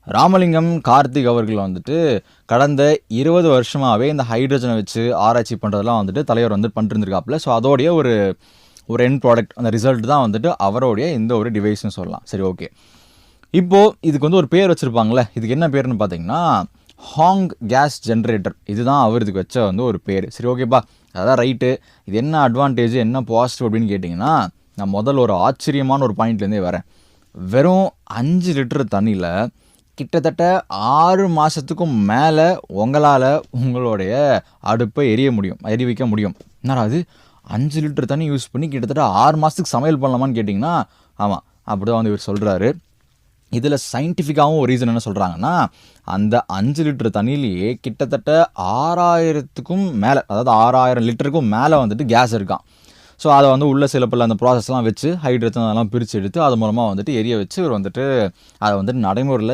ராமலிங்கம் கார்த்திக் அவர்கள் வந்துட்டு கடந்த 20 வருஷமாகவே இந்த ஹைட்ரஜனை வச்சு ஆராய்ச்சி பண்ணுறதெல்லாம் வந்துட்டு தலைவர் வந்து பண்ணிருந்துருக்காப்புல. ஸோ அதோடைய ஒரு ஒரு எண்ட் ப்ராடக்ட், அந்த ரிசல்ட் தான் வந்துட்டு அவருடைய இந்த ஒரு டிவைஸ்னு சொல்லலாம். சரி, ஓகே. இப்போது இதுக்கு வந்து ஒரு பேர் வச்சுருப்பாங்களே, இதுக்கு என்ன பேர்னு பார்த்தீங்கன்னா ஹாங் கேஸ் ஜென்ரேட்டர். இதுதான் அவர் இதுக்கு வச்ச வந்து ஒரு பேர். சரி, ஓகேப்பா, அதான் ரைட்டு. இது என்ன அட்வான்டேஜ், என்ன பாசிட்டிவ் அப்படின்னு கேட்டிங்கன்னா, நான் முதல்ல ஒரு ஆச்சரியமான ஒரு பாயிண்ட்லேருந்தே வரேன். வெறும் 5 லிட்டர் தண்ணியில் கிட்டத்தட்ட 6 மாதத்துக்கும் மேலே உங்களால் உங்களுடைய அடுப்பை எரிவிக்க முடியும். என்னடா அது, 5 லிட்டர் தண்ணி யூஸ் பண்ணி கிட்டத்தட்ட 6 மாதத்துக்கு சமையல் பண்ணலாமான்னு கேட்டிங்கன்னா, ஆமாம், அப்படி தான் வந்து இவர் சொல்கிறாரு. இதில் சயின்டிஃபிக்காகவும் ஒரு ரீசன் என்ன சொல்கிறாங்கன்னா, அந்த 5 லிட்டர் தண்ணியிலேயே கிட்டத்தட்ட 6000த்துக்கும் மேலே, அதாவது 6000 லிட்டருக்கும் மேலே வந்துட்டு கேஸ் இருக்கான். ஸோ அதை வந்து உள்ள சில பல அந்த ப்ராசஸ்லாம் வச்சு ஹைட்ரஜன் அதெல்லாம் பிரித்து எடுத்து அது மூலமாக வந்துட்டு எரிய வச்சு இவர் வந்துட்டு அதை வந்துட்டு நடைமுறையில்